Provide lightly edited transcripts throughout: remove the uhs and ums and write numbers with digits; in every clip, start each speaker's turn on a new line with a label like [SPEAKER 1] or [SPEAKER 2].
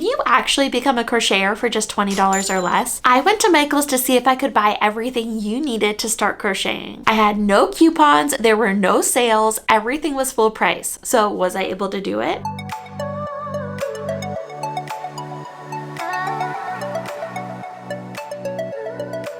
[SPEAKER 1] you actually become a crocheter for just $20 or less? I went to Michael's to see if I could buy everything you needed to start crocheting. I had no coupons, there were no sales, everything was full price. So was I able to do it?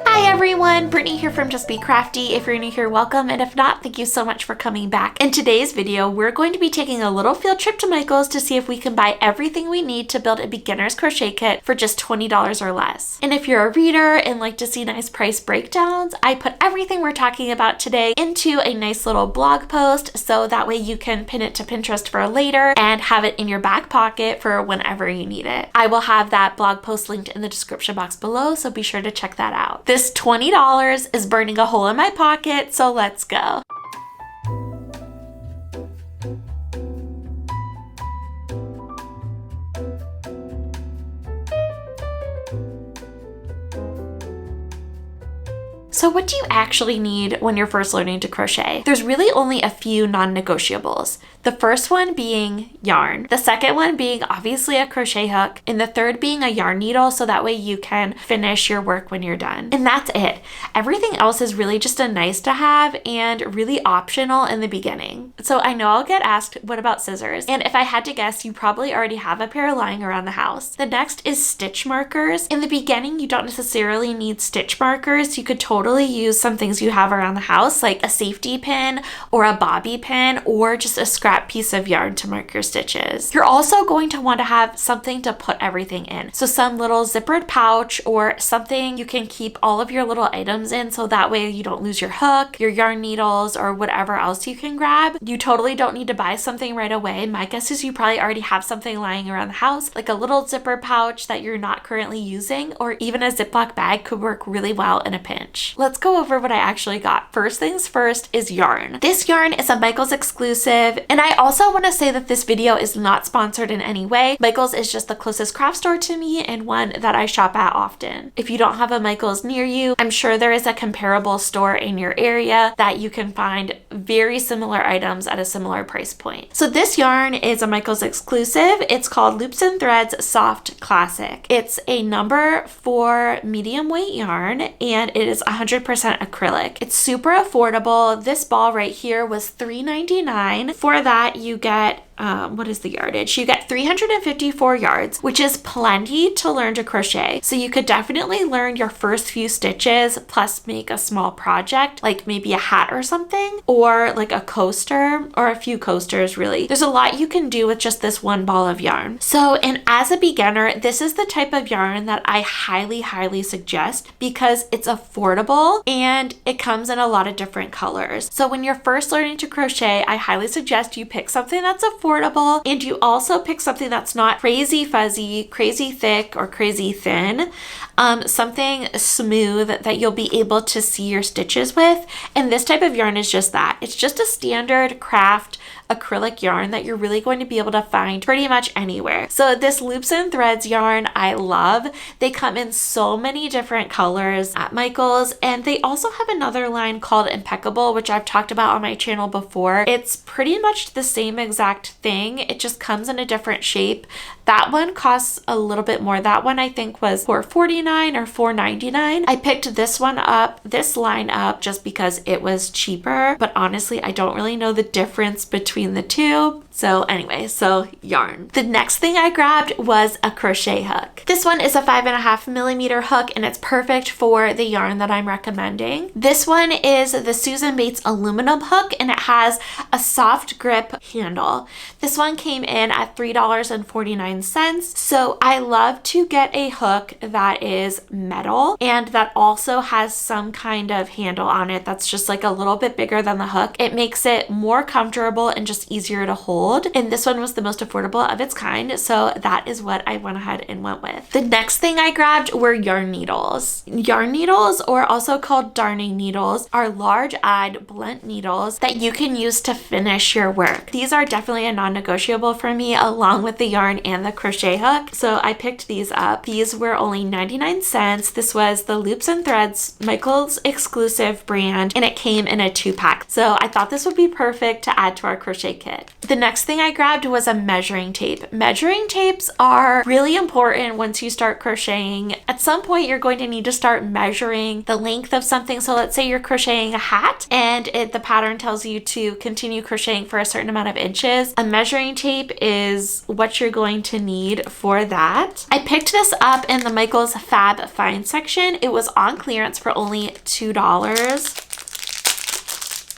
[SPEAKER 1] Hi everyone, Brittany here from Just Be Crafty. If you're new here, welcome, and if not, thank you so much for coming back. In today's video, we're going to be taking a little field trip to Michael's to see if we can buy everything we need to build a beginner's crochet kit for just $20 or less. And if you're a reader and like to see nice price breakdowns, I put everything we're talking about today into a nice little blog post, so that way you can pin it to Pinterest for later and have it in your back pocket for whenever you need it. I will have that blog post linked in the description box below, so be sure to check that out. This $20 is burning a hole in my pocket, so let's go. So what do you actually need when you're first learning to crochet? There's really only a few non-negotiables. The first one being yarn, the second one being obviously a crochet hook, and the third being a yarn needle, so that way you can finish your work when you're done. And that's it. Everything else is really just a nice to have and really optional in the beginning. So I know I'll get asked, what about scissors? And if I had to guess, you probably already have a pair lying around the house. The next is stitch markers. In the beginning, you don't necessarily need stitch markers. You could totally use some things you have around the house, like a safety pin or a bobby pin, or just a scrap piece of yarn to mark your stitches. You're also going to want to have something to put everything in. So some little zippered pouch or something you can keep all of your little items in, so that way you don't lose your hook, your yarn needles, or whatever else you can grab. You totally don't need to buy something right away. My guess is you probably already have something lying around the house, like a little zipper pouch that you're not currently using, or even a Ziploc bag could work really well in a pinch. Let's go over what I actually got. First things first is yarn. This yarn is a Michael's exclusive, and I also want to say that this video is not sponsored in any way. Michael's is just the closest craft store to me and one that I shop at often. If you don't have a Michael's near you, I'm sure there is a comparable store in your area that you can find very similar items at a similar price point. So this yarn is a Michael's exclusive. It's called Loops and Threads Soft Classic. It's a number 4 medium weight yarn, and it is 100% acrylic. It's super affordable. This ball right here was $3.99. For that, you get what is the yardage? You get 354 yards, which is plenty to learn to crochet. So you could definitely learn your first few stitches, plus make a small project, like maybe a hat or something, or like a coaster, or a few coasters really. There's a lot you can do with just this one ball of yarn. So, and as a beginner, this is the type of yarn that I highly suggest, because it's affordable and it comes in a lot of different colors. So when you're first learning to crochet, I highly suggest you pick something that's affordable, and you also pick something that's not crazy fuzzy, crazy thick, or crazy thin. Something smooth that you'll be able to see your stitches with. And this type of yarn is just that. It's just a standard craft acrylic yarn that you're really going to be able to find pretty much anywhere. So this Loops and Threads yarn I love. They come in so many different colors at Michael's, and they also have another line called Impeccable, which I've talked about on my channel before. It's pretty much the same exact thing. It just comes in a different shape. That one costs a little bit more. That one I think was $4.49 or $4.99. I picked this one up, this line up, just because it was cheaper, but honestly I don't really know the difference between the two. So anyway, so yarn. The next thing I grabbed was a crochet hook. This one is a 5.5mm hook, and it's perfect for the yarn that I'm recommending. This one is the Susan Bates aluminum hook, and it has a soft grip handle. This one came in at $3.49. So I love to get a hook that is metal and that also has some kind of handle on it that's just like a little bit bigger than the hook. It makes it more comfortable and just easier to hold. And this one was the most affordable of its kind, so that is what I went ahead and went with. The next thing I grabbed were yarn needles. Yarn needles, or also called darning needles, are large-eyed blunt needles that you can use to finish your work. These are definitely a non-negotiable for me, along with the yarn and the crochet hook, so I picked these up. These were only 99 cents. This was the Loops and Threads Michael's exclusive brand, and it came in a 2-pack. So I thought this would be perfect to add to our crochet kit. The next next thing I grabbed was a measuring tape. Measuring tapes are really important once you start crocheting. At some point, you're going to need to start measuring the length of something. So let's say you're crocheting a hat and the pattern tells you to continue crocheting for a certain amount of inches. A measuring tape is what you're going to need for that. I picked this up in the Michaels Fab Find section. It was on clearance for only $2.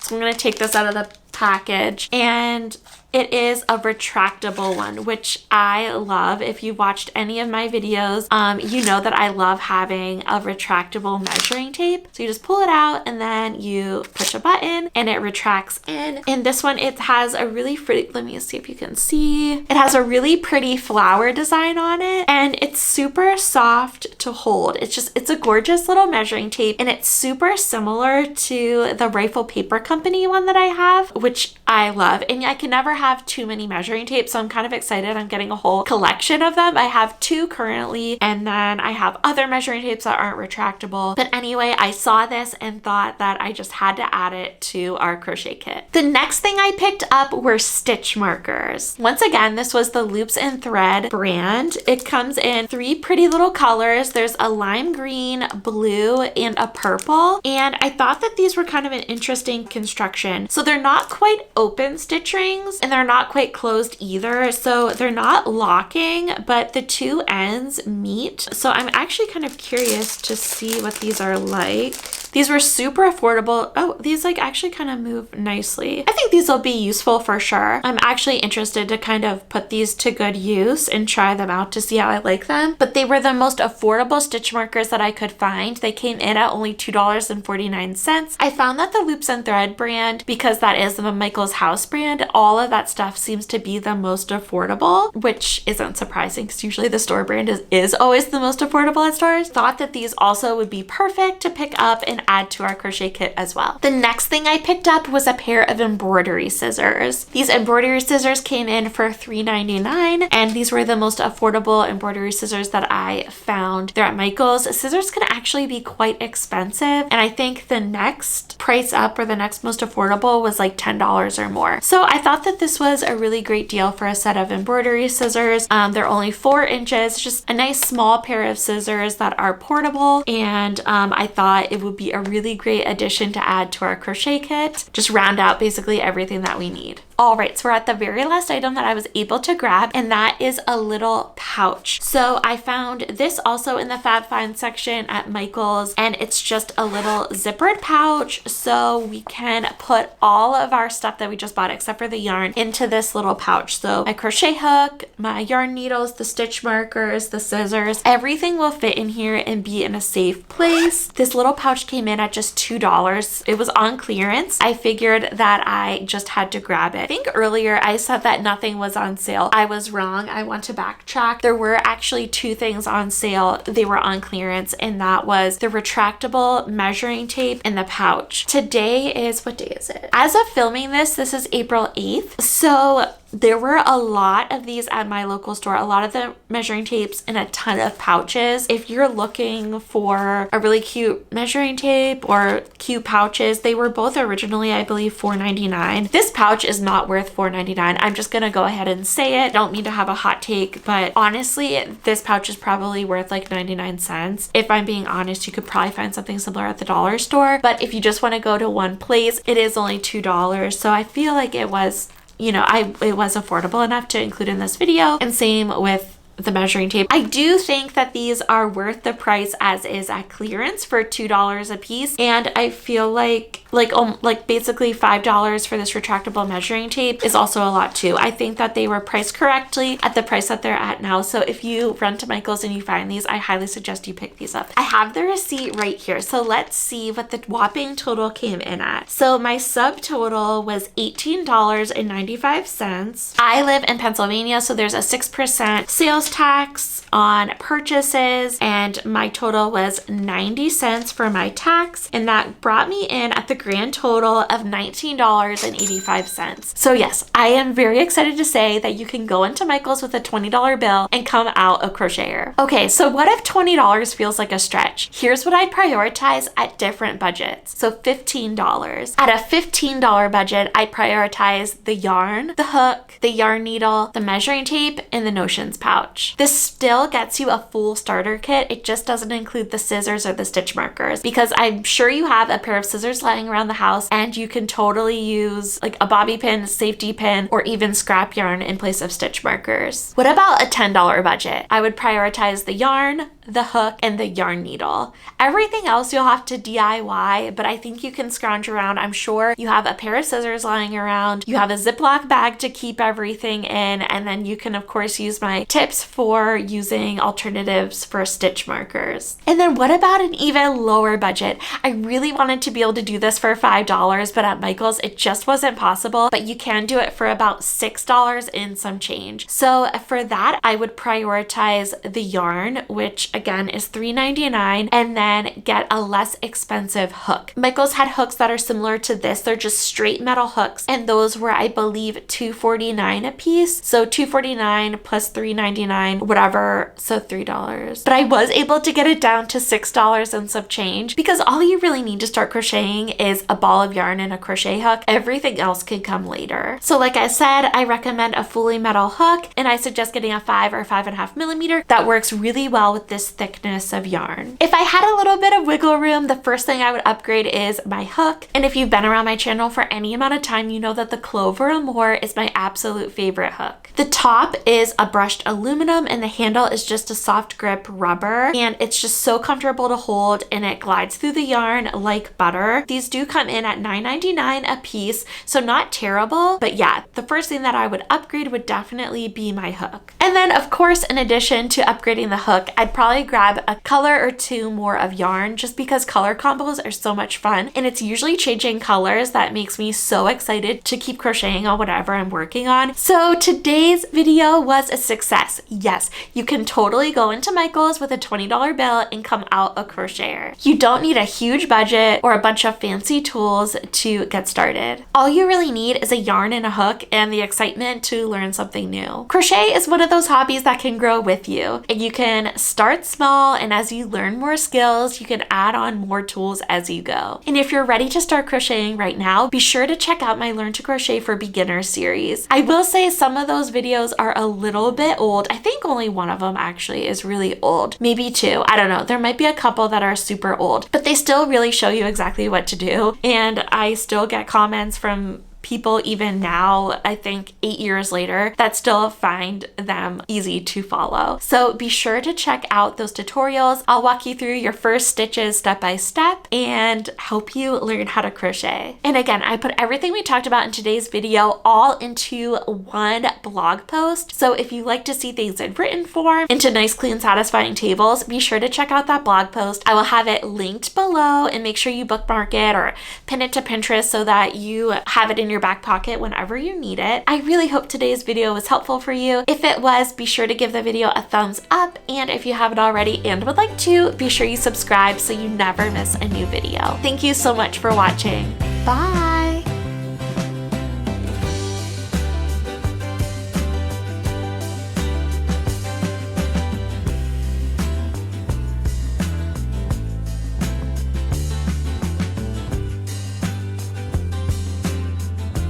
[SPEAKER 1] So I'm going to take this out of the package, and it is a retractable one, which I love. If you've watched any of my videos, you know that I love having a retractable measuring tape. So you just pull it out and then you push a button and it retracts in. In this one, it has a really pretty, let me see if you can see. It has a really pretty flower design on it, and it's super soft to hold. It's a gorgeous little measuring tape, and it's super similar to the Rifle Paper Company one that I have, which I love. And I can never have too many measuring tapes, so I'm kind of excited. I'm getting a whole collection of them. I have 2 currently, and then I have other measuring tapes that aren't retractable. But anyway, I saw this and thought that I just had to add it to our crochet kit. The next thing I picked up were stitch markers. Once again, this was the Loops and Thread brand. It comes in 3 pretty little colors. There's a lime green, blue, and a purple. And I thought that these were kind of an interesting construction. So they're not quite open stitch rings, and they're not quite closed either. So they're not locking, but the 2 ends meet. So I'm actually kind of curious to see what these are like. These were super affordable. Oh, these like actually kind of move nicely. I think these will be useful for sure. I'm actually interested to kind of put these to good use and try them out to see how I like them. But they were the most affordable stitch markers that I could find. They came in at only $2.49. I found that the Loops and Thread brand, because that is the Michaels House brand, all of that stuff seems to be the most affordable, which isn't surprising because usually the store brand is always the most affordable at stores. Thought that these also would be perfect to pick up and add to our crochet kit as well. The next thing I picked up was a pair of embroidery scissors. These embroidery scissors came in for $3.99, and these were the most affordable embroidery scissors that I found. They're at Michaels. Scissors can actually be quite expensive, and I think the next price up, or the next most affordable, was like $10 or more. So I thought that this was a really great deal for a set of embroidery scissors. They're only 4 inches, just a nice small pair of scissors that are portable, and I thought it would be a really great addition to add to our crochet kit. Just round out basically everything that we need. All right, so we're at the very last item that I was able to grab, and that is a little pouch. So I found this also in the Fab Find section at Michaels, and it's just a little zippered pouch, so we can put all of our stuff that we just bought, except for the yarn, into this little pouch. So my crochet hook, my yarn needles, the stitch markers, the scissors, everything will fit in here and be in a safe place. This little pouch came in at just $2. It was on clearance. I figured that I just had to grab it. I think earlier I said that nothing was on sale. I was wrong. I want to backtrack. There were actually 2 things on sale. They were on clearance, and that was the retractable measuring tape and the pouch. Today is, what day is it? As of filming this is April 8th. So there were a lot of these at my local store, a lot of the measuring tapes and a ton of pouches. If you're looking for a really cute measuring tape or cute pouches, they were both originally, I believe, $4.99. This pouch is not worth $4.99. I'm just gonna go ahead and say it. Don't mean to have a hot take, but honestly, this pouch is probably worth like 99 cents. If I'm being honest, you could probably find something similar at the dollar store, but if you just want to go to one place, it is only $2. So I feel like it was, you know, it was affordable enough to include in this video. And same with the measuring tape. I do think that these are worth the price as is at clearance for $2 a piece, and I feel like basically $5 for this retractable measuring tape is also a lot too. I think that they were priced correctly at the price that they're at now. So if you run to Michaels and you find these, I highly suggest you pick these up. I have the receipt right here, so let's see what the whopping total came in at. So my subtotal was $18.95. I live in Pennsylvania, so there's a 6% sales sales tax on purchases, and my total was 90 cents for my tax, and that brought me in at the grand total of $19.85. So yes, I am very excited to say that you can go into Michael's with a $20 bill and come out a crocheter. Okay, so what if $20 feels like a stretch? Here's what I'd prioritize at different budgets. So $15. At a $15 budget, I'd prioritize the yarn, the hook, the yarn needle, the measuring tape, and the notions pouch. This still gets you a full starter kit. It just doesn't include the scissors or the stitch markers, because I'm sure you have a pair of scissors lying around the house and you can totally use like a bobby pin, safety pin, or even scrap yarn in place of stitch markers. What about a $10 budget? I would prioritize the yarn, the hook, and the yarn needle. Everything else you'll have to DIY, but I think you can scrounge around. I'm sure you have a pair of scissors lying around, you have a Ziploc bag to keep everything in, and then you can of course use my tips for using alternatives for stitch markers. And then what about an even lower budget? I really wanted to be able to do this for $5, but at Michael's it just wasn't possible, but you can do it for about $6 and some change. So for that, I would prioritize the yarn, which again is $3.99, and then get a less expensive hook. Michael's had hooks that are similar to this. They're just straight metal hooks, and those were, I believe, $2.49 a piece. So $2.49 plus $3.99, whatever, so $3. But I was able to get it down to $6 and some change, because all you really need to start crocheting is a ball of yarn and a crochet hook. Everything else can come later. So like I said, I recommend a fully metal hook, and I suggest getting a 5 or 5.5 millimeter. That works really well with this thickness of yarn. If I had a little bit of wiggle room, the first thing I would upgrade is my hook. And if you've been around my channel for any amount of time, you know that the Clover Amour is my absolute favorite hook. The top is a brushed aluminum and the handle is just a soft grip rubber, and it's just so comfortable to hold and it glides through the yarn like butter. These do come in at $9.99 a piece, so not terrible, but yeah, the first thing that I would upgrade would definitely be my hook. And then of course, in addition to upgrading the hook, I'd probably grab a color or two more of yarn, just because color combos are so much fun, and it's usually changing colors that makes me so excited to keep crocheting on whatever I'm working on. So today's video was a success. Yes, you can totally go into Michael's with a $20 bill and come out a crocheter. You don't need a huge budget or a bunch of fancy tools to get started. All you really need is a yarn and a hook and the excitement to learn something new. Crochet is one of those hobbies that can grow with you, and you can start small, and as you learn more skills, you can add on more tools as you go. And if you're ready to start crocheting right now, be sure to check out my Learn to Crochet for Beginners series. I will say some of those videos are a little bit old. I think only one of them actually is really old. Maybe two. I don't know. There might be a couple that are super old, but they still really show you exactly what to do. And I still get comments from people even now, I think 8 years later, that still find them easy to follow. So be sure to check out those tutorials. I'll walk you through your first stitches step by step and help you learn how to crochet. And again, I put everything we talked about in today's video all into one blog post. So if you like to see things in written form, into nice, clean, satisfying tables, be sure to check out that blog post. I will have it linked below, and make sure you bookmark it or pin it to Pinterest so that you have it in your back pocket whenever you need it. I really hope today's video was helpful for you. If it was, be sure to give the video a thumbs up, and if you haven't already and would like to, be sure you subscribe so you never miss a new video. Thank you so much for watching. Bye!